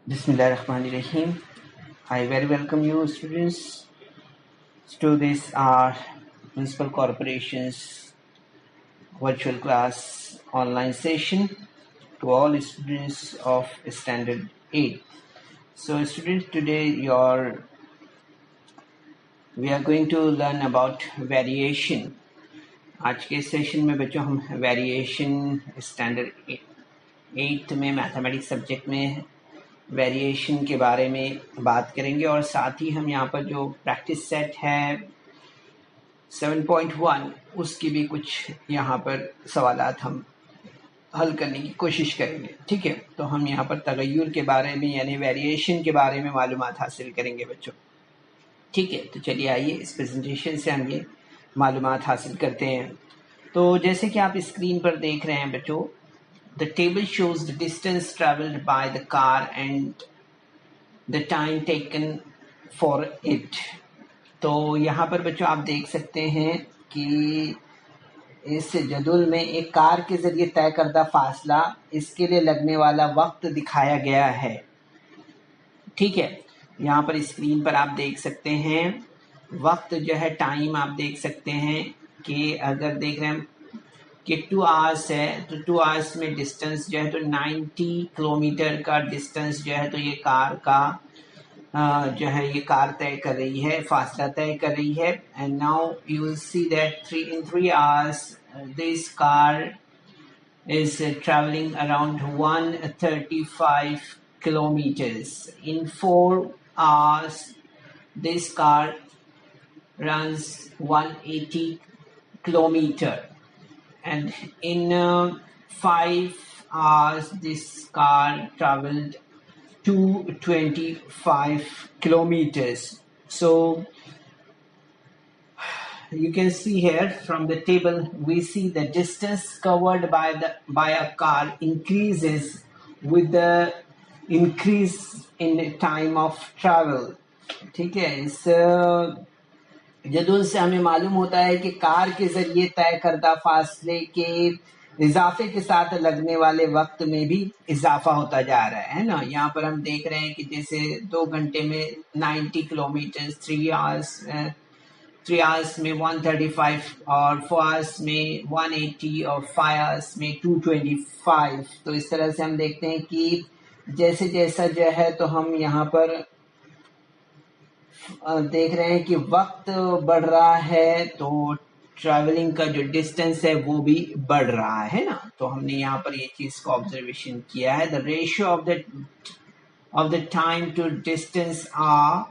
Bismillahirrahmanirrahim. I very welcome you students to this our Municipal Corporation's virtual class online session to all students of Standard 8. So students, today we are going to learn about variation. आज के session में बच्चों हम variation standard 8 में mathematics subject में variation के बारे में बात करेंगे और साथ ही हम यहाँ पर जो प्रैक्टिस सेट है 7.1 उसकी भी कुछ यहाँ पर सवालात हम हल करने की कोशिश करेंगे। ठीक है, तो हम यहाँ पर तगय्युर के बारे में यानी वेरिएशन के बारे में मालूमात हासिल करेंगे बच्चों। ठीक है, तो चलिए आइए इस प्रेजेंटेशन से हम ये मालूमात हासिल करते हैं। तो जैसे कि आप स्क्रीन पर देख रहे हैं बच्चों, the table shows the distance traveled by the car and the time taken for it। तो यहाँ पर बच्चों आप देख सकते हैं कि इस जदुल में एक कार के जरिए तय करदा फासला, इसके लिए लगने वाला वक्त दिखाया गया है। ठीक है, यहाँ पर स्क्रीन पर आप देख सकते हैं वक्त जो है, टाइम आप देख सकते हैं कि अगर देख रहे हैं कि 2 आवर्स है तो 2 आवर्स में डिस्टेंस जो है तो 90 किलोमीटर का डिस्टेंस जो है तो ये कार का जो है ये कार तय कर रही है, फासला तय कर रही है। And now you will see that in 3 hours this car is traveling around 135 kilometers. In 4 hours this car runs 180 kilometer, and in 5 hours this car traveled 225 kilometers. So you can see here from the table we see the distance covered by a car increases with the increase in time of travel। ठीक है, इस जदूल से हमें मालूम होता है कि car के जरिए तय करदा फासले के इजाफे के साथ लगने वाले वक्त में भी इजाफा होता जा रहा है ना। यहाँ पर हम देख रहे हैं कि जैसे 2 घंटे में 90 किलोमीटर, 3 आवर्स में 135 और 4 आवर्स में 180 और 5 आवर्स में 225। तो इस तरह से हम देखते हैं कि जैसे जैसा जो है तो हम यहाँ पर देख रहे हैं कि वक्त बढ़ रहा है तो ट्रैवलिंग का जो डिस्टेंस है वो भी बढ़ रहा है ना। तो हमने यहाँ पर ये चीज को ऑब्जर्वेशन किया है। The ratio of the time to distance are,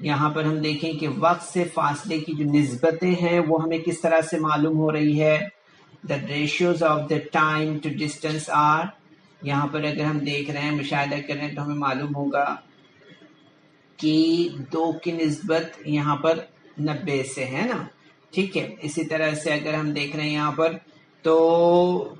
यहाँ पर हम देखें कि वक्त से फासले की जो निस्बतें हैं वो हमें किस तरह से मालूम हो रही है। The ratios of the time to distance are, यहाँ पर अगर हम देख रहे हैं, मुशाहिदा कर रहे हैं तो हमें मालूम होगा कि 2 की निस्बत यहाँ पर 90 से है ना। ठीक है, इसी तरह से अगर हम देख रहे हैं यहाँ पर तो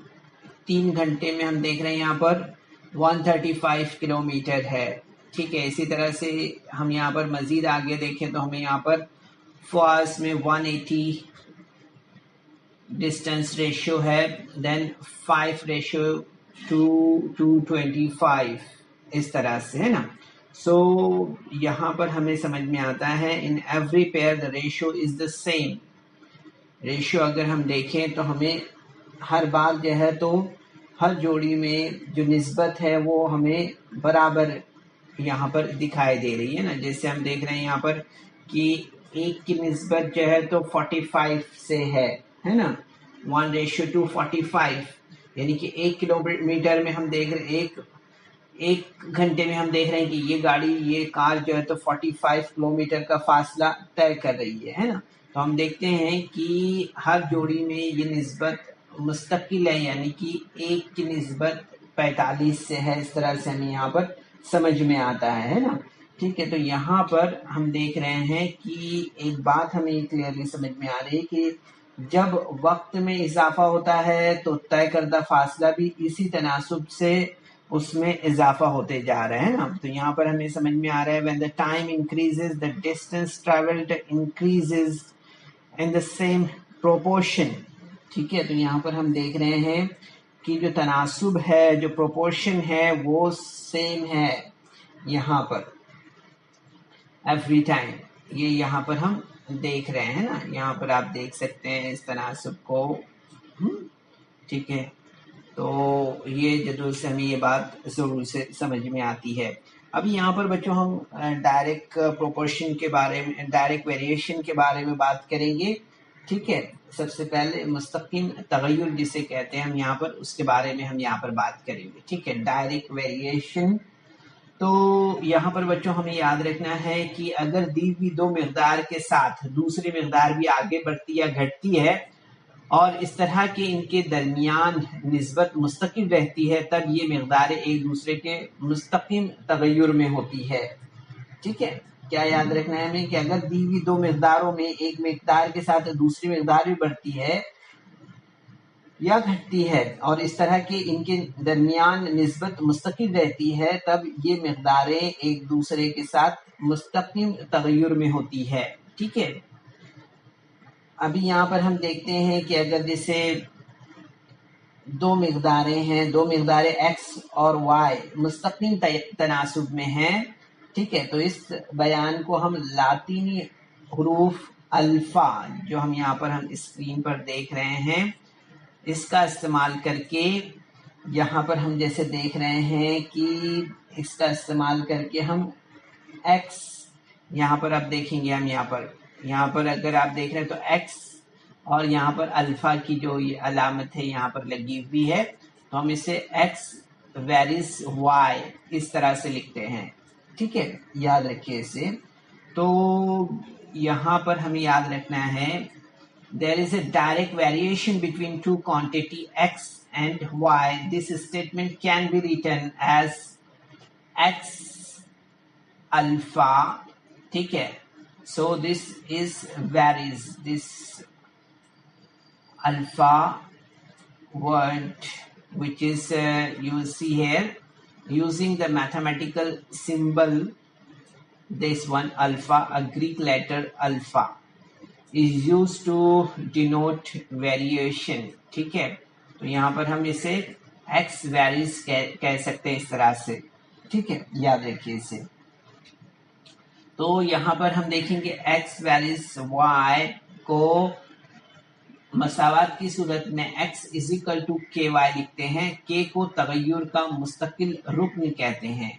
3 घंटे में हम देख रहे हैं यहाँ पर 135 किलोमीटर है। ठीक है, इसी तरह से हम यहाँ पर मजीद आगे देखें तो हमें यहाँ पर 4 आवर्स में 180 डिस्टेंस रेशियो है, देन 5 रेशियो टू 225, इस तरह से है ना। सो यहाँ पर हमें समझ में आता है in every pair the ratio is the same. Ratio अगर हम देखें तो हमें हर बार जो है तो हर जोड़ी में जो निस्बत है वो हमें बराबर यहाँ पर दिखाई दे रही है ना। जैसे हम देख रहे हैं यहाँ पर कि 1 की निस्बत जो है तो 45 से है ना, 1:45, यानी कि 1 किलोमीटर में हम देख रहे हैं, एक घंटे में हम देख रहे हैं कि ये कार जो है तो 45 किलोमीटर का फासला तय कर रही है ना। तो हम देखते हैं कि हर जोड़ी में ये निस्बत मुस्तकिल है, यानी कि 1 की निस्बत 45 से है। इस तरह से हमें यहाँ पर समझ में आता है ना। ठीक है, तो यहाँ पर हम देख रहे हैं कि एक बात हमें क्लियरली समझ में आ रही है कि जब वक्त में इजाफा होता है तो तय करदा फासला भी इसी तनासुब से उसमें इजाफा होते जा रहे हैं ना। तो यहाँ पर हमें समझ में आ रहा है when the time increases the distance traveled increases in the same proportion। ठीक है, तो यहाँ पर हम देख रहे हैं कि जो तनासुब है, जो प्रोपोर्शन है वो सेम है। यहाँ पर एवरी टाइम, ये यहाँ पर हम देख रहे हैं ना, यहाँ पर आप देख सकते हैं इस तनासब को। ठीक है, तो ये जरूर से हमें ये बात जरूर से समझ में आती है। अभी यहाँ पर बच्चों हम डायरेक्ट प्रोपोर्शन के बारे में, डायरेक्ट वेरिएशन के बारे में बात करेंगे। ठीक है, सबसे पहले मुस्तकिम तगय्युर जिसे कहते हैं हम यहाँ पर, उसके बारे में हम यहाँ पर बात करेंगे। ठीक है, डायरेक्ट वेरिएशन। तो यहाँ पर बच्चों हमें याद रखना है कि अगर दी हुई दो मिकदार के साथ दूसरी मिकदार भी आगे बढ़ती या घटती है और इस तरह के इनके दरमियान निस्बत मुस्तकिल रहती है, तब ये मिकदारें एक दूसरे के मुस्तकिम तगय्युर में होती है। ठीक है, क्या याद रखना है हमें कि अगर दी हुई दो मिकदारों में एक मिकदार के साथ दूसरी मिकदार भी बढ़ती है या घटती है और इस तरह के इनके दरमियान निस्बत मुस्तकिल रहती है, तब ये मिकदारें एक दूसरे के साथ मुस्तकिम तगय्युर में होती है। ठीक है, अभी यहाँ पर हम देखते हैं कि अगर जैसे दो मिकदारें हैं, दो मिकदारें एक्स और वाई मुस्तकिम तनासुब में हैं। ठीक है, तो इस बयान को हम लातीनी हुरूफ अल्फा, जो हम यहाँ पर हम स्क्रीन पर देख रहे हैं, इसका इस्तेमाल करके यहाँ पर हम जैसे देख रहे हैं कि इसका इस्तेमाल करके हम एक्स, यहाँ पर आप देखेंगे हम यहाँ पर अगर आप देख रहे हैं तो एक्स और यहाँ पर अल्फा की जो ये अलामत है यहाँ पर लगी हुई है, तो हम इसे एक्स वेरिस वाई इस तरह से लिखते हैं। ठीक है, याद रखिए इसे। तो यहाँ पर हमें याद रखना है there is a direct variation between two quantity x and y. This statement can be written as x alpha. ठीक है, so this is varies, this alpha word which is you will see here using the mathematical symbol, this one alpha, a Greek letter alpha is used to denote variation. ठीक है, तो यहाँ पर हम इसे x varies कह सकते हैं इस तरह से। ठीक है, याद रखिए इसे। तो यहाँ पर हम देखेंगे x varies y को मसावात की सूरत में x is equal to K Y लिखते हैं। k को तगय्युर का मुस्तकिल रुकन कहते हैं।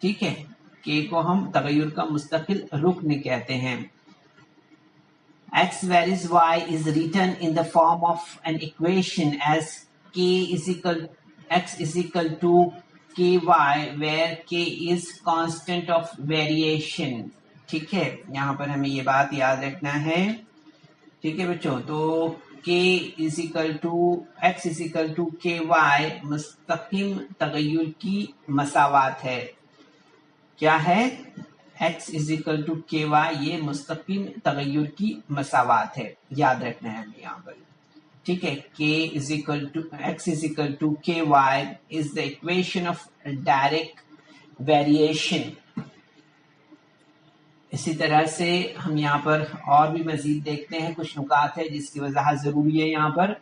ठीक है, k को हम तगय्युर का मुस्तकिल रुकन कहते हैं। X varies y is written in the form of an equation as x is equal to ky, where k is constant of variation. ठीक है, यहाँ पर हमें ये बात याद रखना है। ठीक है बच्चों, तो k is equal to x is equal to ky Mustakim तगय्युर की मसावात है। क्या है? x is equal to K Y, ये मुस्तकिम तगय्युर की मसावात है, याद रखना है हमें यहाँ पर। ठीक है, k is equal to x is equal to K Y is the equation of direct variation. इसी तरह से हम यहाँ पर और भी मजीद देखते हैं, कुछ नुकात है जिसकी वजाहत जरूरी है यहाँ पर।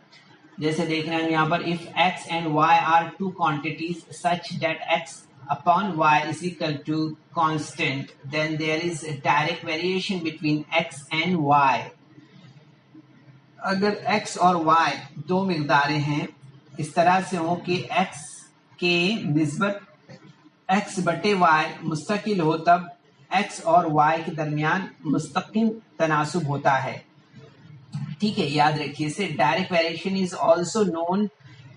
जैसे देख रहे हैं यहाँ पर, if x and y are two quantities such that x upon y is equal to constant, then there is a direct variation between x and y. अगर x और y दो मिकदारें हैं इस तरह से हो कि x के निस्बत x बटे y मुस्तकिल हो, तब x और y के दरमियान मुस्तकिल तनासुब होता है। ठीक है, याद रखिए इसे। Direct variation is also known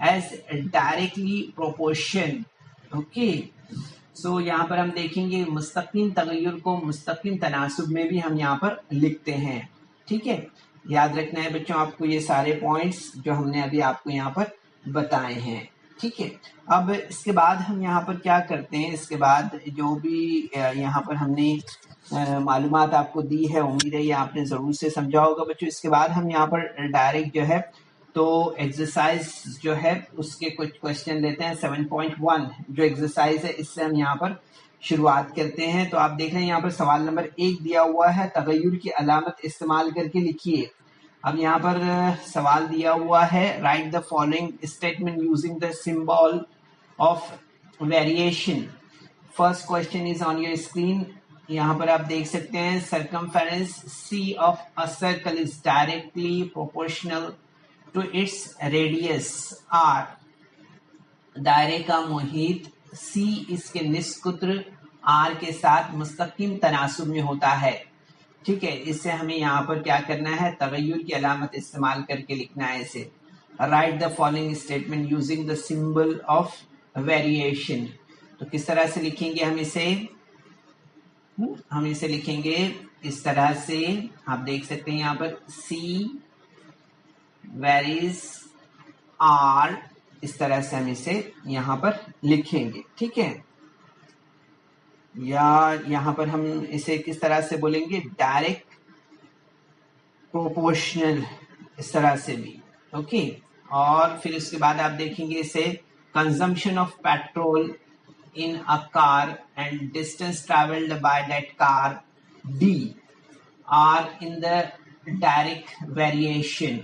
as directly proportion. Okay, so यहाँ पर हम देखेंगे मुस्तकिल तगय्युर को मुस्तकिल तनासुब में भी हम यहाँ पर लिखते हैं। ठीक है, याद रखना है बच्चों आपको ये सारे पॉइंट्स जो हमने अभी आपको यहाँ पर बताए हैं। ठीक है, अब इसके बाद हम यहाँ पर क्या करते हैं, इसके बाद जो भी यहाँ पर हमने मालूमात आपको दी है, उम्मीद है ये आपने ज़रूर से समझा होगा बच्चों। इसके बाद हम यहाँ पर डायरेक्ट जो है तो एक्सरसाइज जो है उसके कुछ क्वेश्चन लेते हैं। 7.1 जो एक्सरसाइज है इससे हम यहाँ पर शुरुआत करते हैं। तो आप देख रहे हैं यहाँ पर सवाल नंबर 1 दिया हुआ है, तगय्युर की अलामत इस्तेमाल करके लिखिए। अब यहाँ पर सवाल दिया हुआ है, write the following statement using the symbol of variation first question is on your screen. यहाँ पर आप देख सकते हैं circumference c of a circle is directly proportional to its radius r. दायरे का मुहित सी इसके निष्कुत्र आर के साथ मुस्तकीम तनासुब में होता है। ठीक है, इससे हमें यहाँ पर क्या करना है, तगय्युर की अलामत इस्तेमाल करके लिखना है इसे। Right the following statement using the symbol of variation. तो किस तरह से लिखेंगे हम इसे? हम इसे लिखेंगे इस तरह से, आप देख सकते हैं यहाँ पर सी वेरीज आर, इस तरह से हम इसे यहाँ पर लिखेंगे। ठीक है, या यहाँ पर हम इसे किस तरह से बोलेंगे, डायरेक्ट प्रोपोर्शनल, इस तरह से भी। ओके, और फिर उसके बाद आप देखेंगे इसे consumption of petrol in a car and distance traveled by that car D are in the direct variation।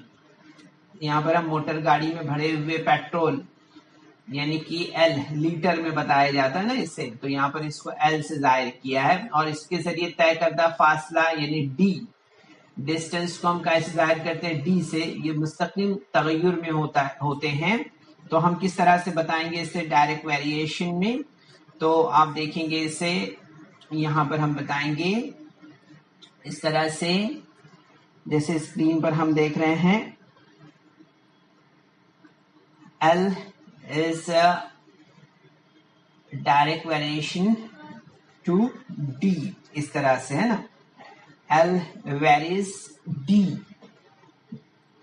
यहाँ पर हम मोटर गाड़ी में भरे हुए पेट्रोल यानी कि L लीटर में बताया जाता है ना इसे, तो यहाँ पर इसको L से जाहिर किया है और इसके जरिए तय करदा फासला यानी D, डिस्टेंस को हम कैसे जाहिर करते हैं, D से। ये मुस्तकिल तगय्युर में होते हैं, तो हम किस तरह से बताएंगे इसे डायरेक्ट वेरिएशन में। तो आप देखेंगे इसे यहाँ पर हम बताएंगे इस तरह से, जैसे स्क्रीन पर हम देख रहे हैं L is direct variation to D, इस तरह से है ना, L वेरीज D,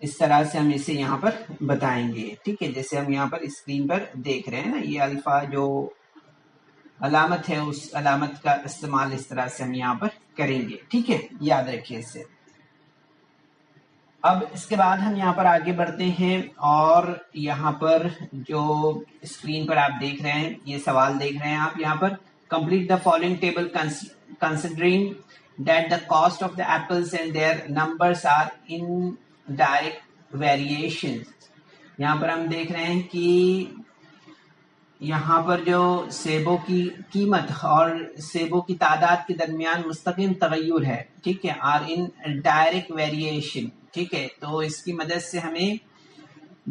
इस तरह से हम इसे यहाँ पर बताएंगे। ठीक है, जैसे हम यहाँ पर स्क्रीन पर देख रहे हैं ना, ये अल्फा जो अलामत है उस अलामत का इस्तेमाल इस तरह से हम यहाँ पर करेंगे। ठीक है, याद रखिए इसे। अब इसके बाद हम यहाँ पर आगे बढ़ते हैं और यहाँ पर जो स्क्रीन पर आप देख रहे हैं, ये सवाल देख रहे हैं आप यहाँ पर, complete the following table considering that the cost of the apples and their numbers are in direct variation. यहाँ पर हम देख रहे हैं कि यहाँ पर जो सेबों की कीमत और सेबों की तादाद के दरमियान मुस्तकिल तगय्युर है। ठीक है, आर इन डायरेक्ट वेरिएशन। ठीक है, तो इसकी मदद से हमें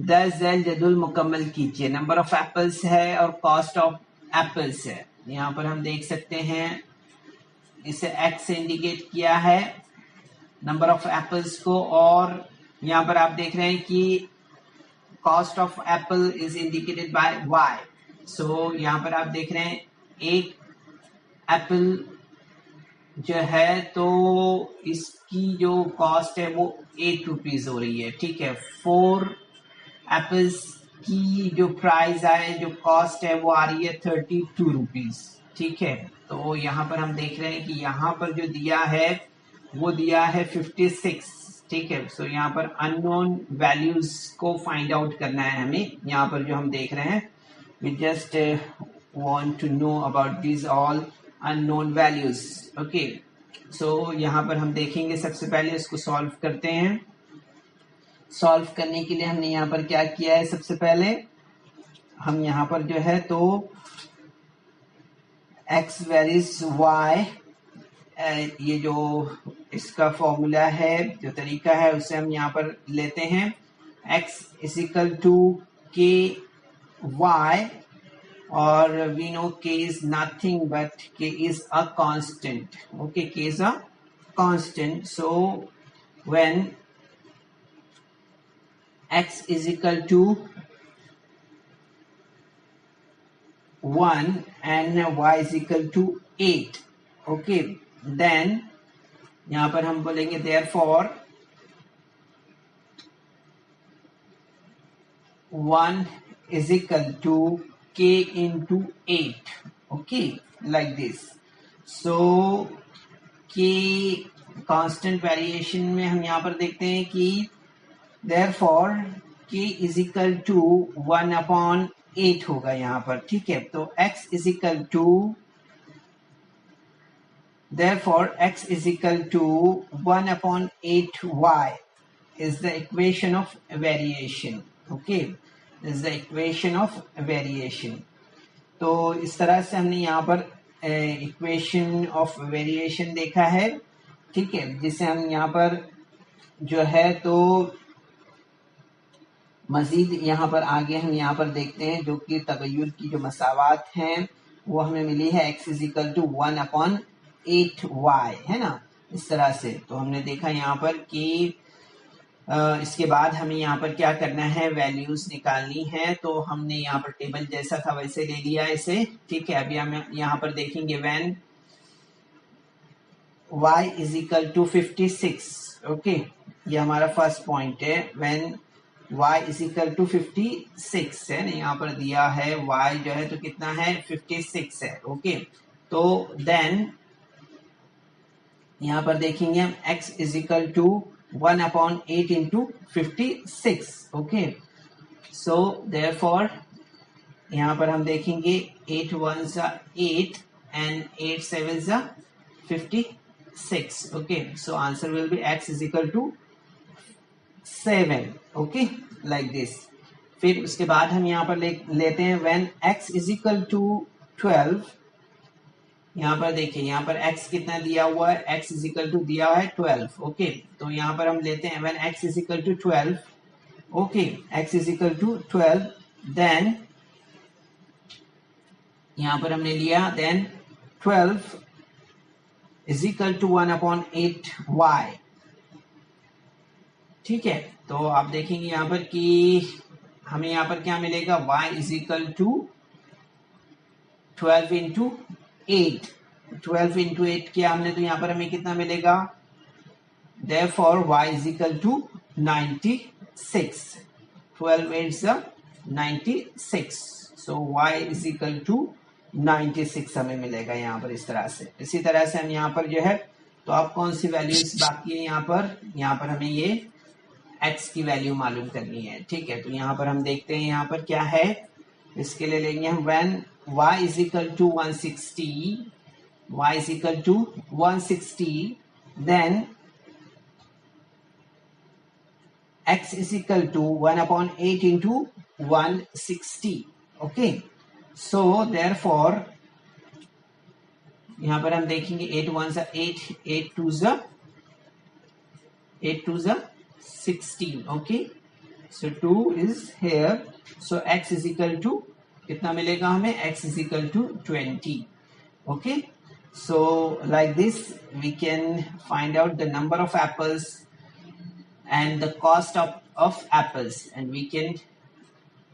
10 झैल जदुल मुकम्मल कीजिए। नंबर ऑफ एप्पल्स है और कॉस्ट ऑफ एप्पल्स है। यहाँ पर हम देख सकते हैं इसे एक्स से इंडिकेट किया है नंबर ऑफ एप्पल्स को, और यहाँ पर आप देख रहे हैं कि cost of apple is indicated by Y. So यहाँ पर आप देख रहे हैं एक एप्पल जो है तो इसकी जो कॉस्ट है वो 8 रुपीज हो रही है। ठीक है, 4 एप्पल्स की जो प्राइस है, जो कॉस्ट है वो आ रही है 32 रुपीज। ठीक है, तो यहाँ पर हम देख रहे हैं कि यहाँ पर जो दिया है वो दिया है 56। ठीक है, सो यहाँ पर अननोन वैल्यूज को फाइंड आउट करना है हमें। यहाँ पर जो हम देख रहे हैं, we just want to know about these all unknown values। okay, so यहाँ पर हम देखेंगे, सबसे पहले इसको सॉल्व करते हैं। सॉल्व करने के लिए हमने यहाँ पर क्या किया है, सबसे पहले हम यहाँ पर जो है तो x वेरीज y, ये जो इसका फॉर्मूला है, जो तरीका है, उसे हम यहाँ पर लेते हैं। x is equal to k y, और we know k is nothing but k is a constant। okay, k is a constant, so when x is equal to 1 and y is equal to 8, okay, then यहाँ पर हम बोलेंगे therefore 1 is equal to k into 8। okay, like this। so k constant variation में हम यहाँ पर देखते हैं कि therefore k is equal to 1 upon 8 होगा यहाँ पर। ठीक है, तो x is equal to, therefore x is equal to 1 upon 8y is the equation of variation। okay, is the equation of variation। तो इस तरह से हमने यहाँ पर इक्वेशन ऑफ वेरिएशन देखा है, ठीक है, जिसे हम यहाँ पर जो है तो मजीद यहाँ पर आगे हम यहाँ पर देखते हैं जो कि तगय्युर की जो मसावात हैं वो हमें मिली है x is equal to 1/8y, है ना, इस तरह से। तो हमने देखा यहाँ पर कि इसके बाद हमें यहाँ पर क्या करना है, वैल्यूज निकालनी है। तो हमने यहाँ पर टेबल जैसा था वैसे ले लिया इसे, ठीक है। अभी हम यहाँ पर देखेंगे when y is equal to 56, okay, ये हमारा फर्स्ट पॉइंट है। When y is equal to 56 है ना, यहाँ पर दिया है y जो है तो कितना है 56 है, ओके। तो देन यहाँ पर देखेंगे हम x is equal to 1/8 into 56, okay. So therefore यहाँ पर हम देखेंगे 8 1s are 8 and 8 7s are 56, okay. So answer will be x is equal to 7, okay, like this. फिर उसके बाद हम यहाँ पर लेते हैं when x is equal to 12, यहाँ पर देखिए यहाँ पर x कितना दिया हुआ है, x is equal to दिया है 12, ओके। तो यहाँ पर हम लेते हैं when x is equal to 12, okay, x is equal to 12, then यहाँ पर हमने लिया then 12 is equal to 1/8y, ठीक है। तो आप देखेंगे यहाँ पर कि हमें यहाँ पर क्या मिलेगा, y is equal to 12 into 8, 12 into 8 किया हमने तो यहाँ पर हमें कितना मिलेगा, therefore y is equal to 96, 12 8s are 96, so y is equal to 96 हमें मिलेगा यहाँ पर इस तरह से। इसी तरह से हम यहाँ पर जो है तो अब कौन सी वैल्यूज बाकी है, यहाँ पर हमें ये x की वैल्यू मालूम करनी है, ठीक है। तो यहाँ पर हम देखते हैं यहाँ पर क्या है, इसके लिए लेंगे हम when y is equal to 160, then x is equal to 1/8 into 160, okay. So therefore यहाँ पर हम देखेंगे 8 1s are 8, 8 2s are 16, okay. So 2 is here, so x is equal to कितना मिलेगा हमें, x is equal to 20, okay. So like this we can find out the number of apples and the cost of apples, and we can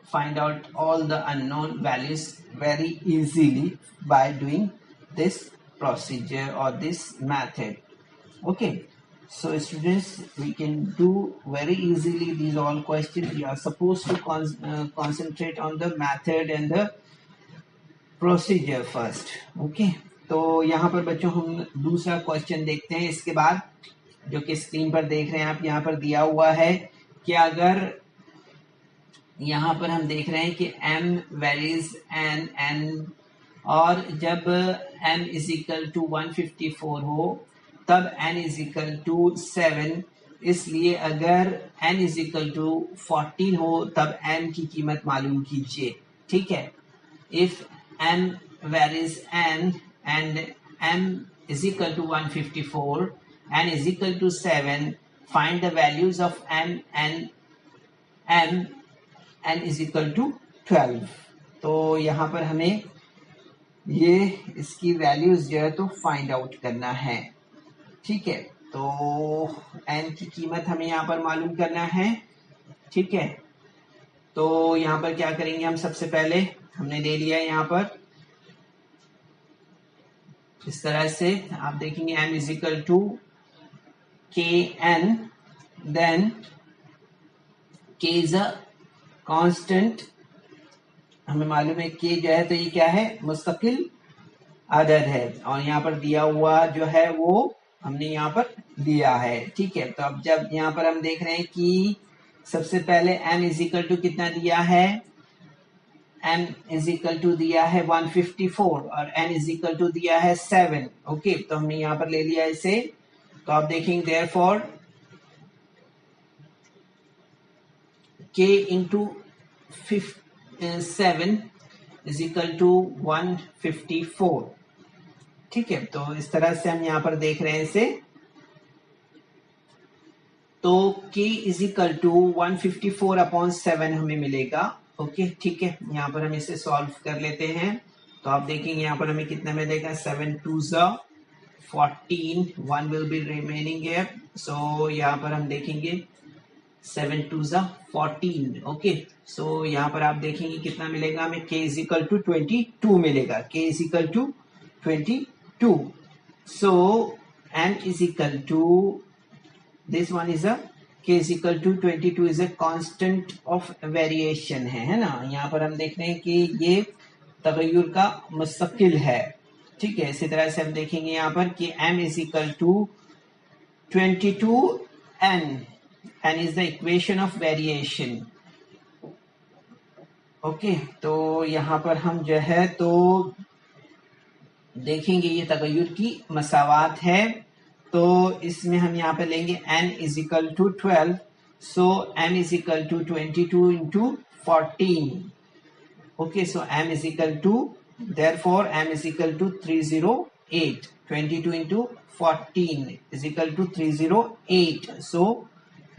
find out all the unknown values very easily by doing this procedure or this method, okay. So students, we can do very easily these all questions. You are supposed to concentrate on the method and the procedure first, okay. तो यहाँ पर बच्चों हम दूसरा question देखते हैं इसके बाद, जो कि स्क्रीन पर देख रहे हैं आप। यहाँ पर दिया हुआ है कि अगर यहाँ पर हम देख रहे हैं कि m varies n और जब m is equal to 154 हो तब n is equal to 7, इसलिए अगर n is equal to 14 हो तब m की कीमत मालूम कीजिए, ठीक है। If m varies n and m is equal to 154, n is equal to 7, find the values of m and n is equal to 12। तो यहाँ पर हमें ये इसकी वैल्यूज जो है तो फाइंड आउट करना है, ठीक है। तो n की कीमत हमें यहाँ पर मालूम करना है, ठीक है। तो यहाँ पर क्या करेंगे हम, सबसे पहले हमने ले लिया यहाँ पर इस तरह से, आप देखेंगे m is equal to kn, then k is a constant, हमें मालूम है k जो है तो ये क्या है, मुस्तकिल अदद है, और यहाँ पर दिया हुआ जो है वो हमने यहाँ पर दिया है, ठीक है। तो अब जब यहाँ पर हम देख रहे हैं कि सबसे पहले m इज इक्वल टू कितना दिया है, m इज इक्वल टू दिया है 154 और n इज इक्वल टू दिया है 7, ओके। तो हमने यहाँ पर ले लिया इसे। तो आप देखेंगे therefore k into 7 is equal to 154, ठीक है, तो इस तरह से हम यहाँ पर देख रहे हैं इसे। तो k इज इक्वल टू 154/7 हमें मिलेगा। ओके, ठीक है, यहाँ पर हम इसे सॉल्व कर लेते हैं। तो आप देखेंगे यहाँ पर हमें कितना मिलेगा, 7 2 14, 1 विल बी रिमेनिंग हियर। सो यहाँ पर हम देखेंगे 7 2 14। ओके, सो यहाँ पर आप देखेंगे कितना मिलेगा हमें, k इज इक्वल टू 22 मिलेगा, k is equal to 22। So m is equal to, this one is a k is equal to 22 is a constant of variation है ना। यहाँ पर हम देख रहे हैं कि ये तगय्युर का मुस्तकिल है। ठीक है, इसी तरह से हम देखेंगे यहाँ पर कि m is equal to 22n, n is the equation of variation। Okay, तो यहाँ पर हम जो है तो देखेंगे ये तगय्युर की मसावात है। तो इसमें हम यहाँ पे लेंगे n is equal to 12, so m is equal to 22 into 14। Okay, so m is equal to, therefore m is equal to 308, 22 into 14 is equal to 308। So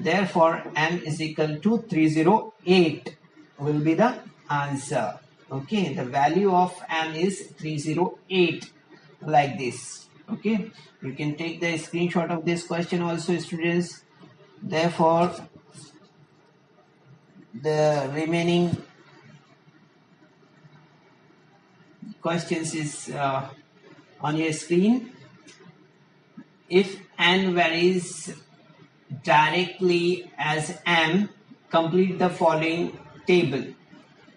therefore m is equal to 308 will be the answer। Okay, the value of m is 308, like this। Okay, you can take the screenshot of this question also, students। Therefore the remaining questions is on your screen। if n varies directly as m, complete the following table।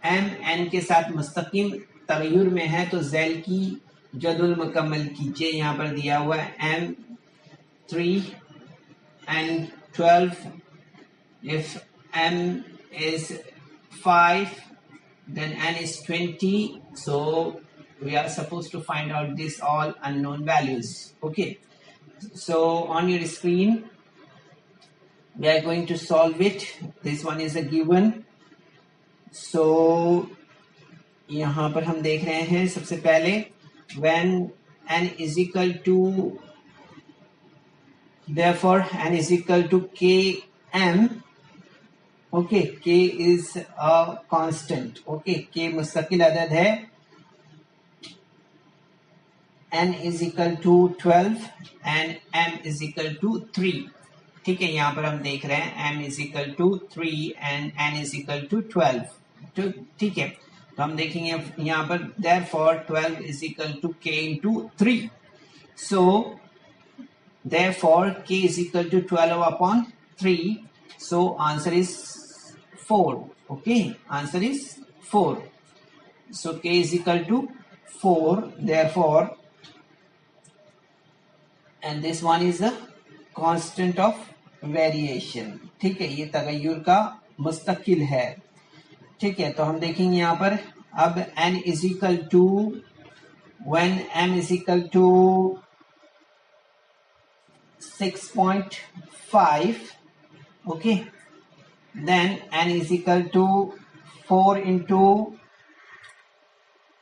m n के साथ मुस्तकिम तगय्युर में है तो झैल की जदुल मुकम्मल कीजिए। यहाँ पर दिया हुआ है m 3 and 12, if m is 5 then n is 20, so we are supposed to find out this all unknown values। Okay, so on your screen we are going to solve it। this one is a given। so यहाँ पर हम देख रहे हैं सबसे पहले when n is equal to, therefore n is equal to km। okay, k is a constant। okay, k मुस्तकिल अदद है। n is equal to 12 and m is equal to 3। ठीक है, यहाँ पर हम देख रहे हैं m is equal to 3 and n is equal to 12। तो ठीक है, तो हम देखेंगे यहाँ पर therefore 12 is equal to k into 3। so therefore k is equal to 12 upon 3, so answer is 4। okay, answer is 4। so k is equal to 4, therefore, and this one is the constant of variation। ठीक है, ये तगय्युर का मुस्तकिल है। ठीक है, तो हम देखेंगे यहाँ पर अब n is equal to, when m is equal to 6.5, okay, then n is equal to 4 into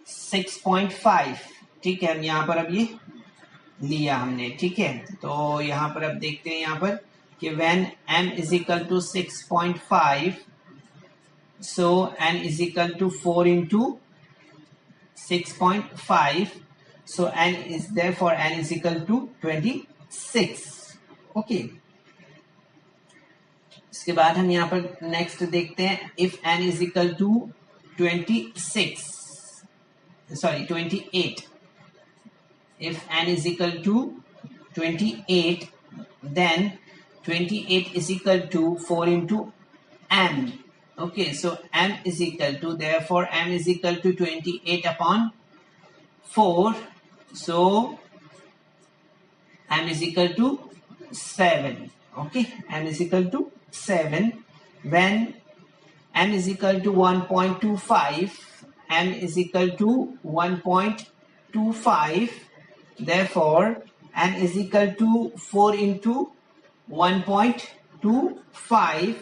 6.5। ठीक है, हम यहाँ पर अब ये लिया हमने। ठीक है, तो यहाँ पर अब देखते हैं यहाँ पर कि when m is equal to 6.5, so n is equal to 4 into 6.5, so n is, therefore n is equal to 26। okay, इसके बाद हम यहाँ पर नेक्स्ट देखते हैं if n is equal to 28, if n is equal to 28, then 28 is equal to 4 into m। okay, so m is equal to, therefore m is equal to 28 upon 4, so m is equal to 7। okay, m is equal to 7। when m is equal to 1.25, m is equal to 1.25, therefore m is equal to 4 into 1.25,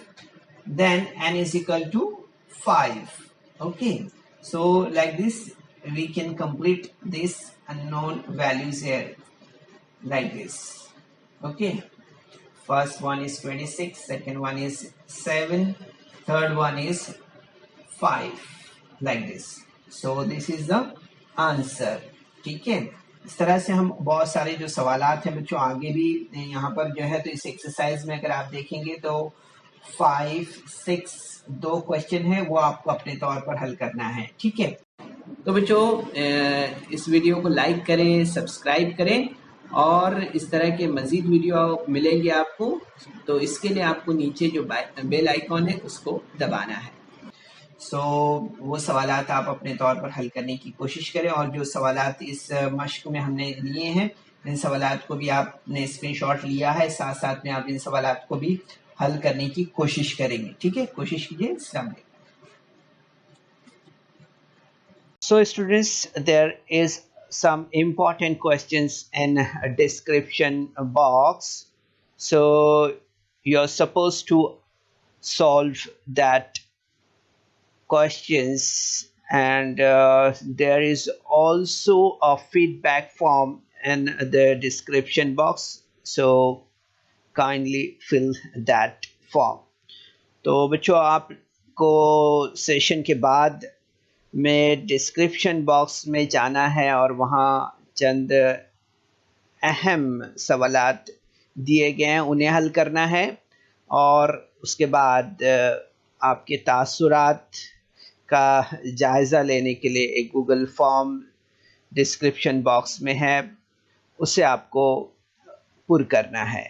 then n is equal to 5। okay, so like this we can complete this unknown values here like this. Okay, first one is 26, second one is 7, third one is 5 like this. So this is the answer. ठीक है, इस तरह से हम बहुत सारे जो सवालात हैं बच्चों आगे भी यहाँ पर जो है, तो इस एक्सरसाइज में अगर आप देखेंगे तो 5, 6 दो क्वेश्चन है वो आपको अपने तौर पर हल करना है। ठीक है, तो बच्चों इस वीडियो को लाइक करें, सब्सक्राइब करें और इस तरह के मज़ीद वीडियो मिलेंगे आपको। तो इसके लिए आपको नीचे जो बेल आइकॉन है उसको दबाना है। सो वो सवालात आप अपने तौर पर हल करने की कोशिश करें और जो सवालात इस मश्क में हमने लिए हैं इन सवालात को भी आपने स्क्रीनशॉट लिया है, साथ साथ में आप इन सवालात को भी हल करने की कोशिश करेंगे। ठीक है, कोशिश कीजिए। अस्सलाम वालेकुम। So students, there is some important questions in a description box. So you're supposed to solve that questions, and there is also a feedback form in the description box. So kindly fill that form. तो बच्चों आपको session के बाद में description box में जाना है और वहाँ चंद अहम सवालात दिए गए हैं उन्हें हल करना है और उसके बाद आपके तासुरात का जायज़ा लेने के लिए एक गूगल फॉर्म डिस्क्रिप्शन बॉक्स में है, उसे आपको पुर करना है।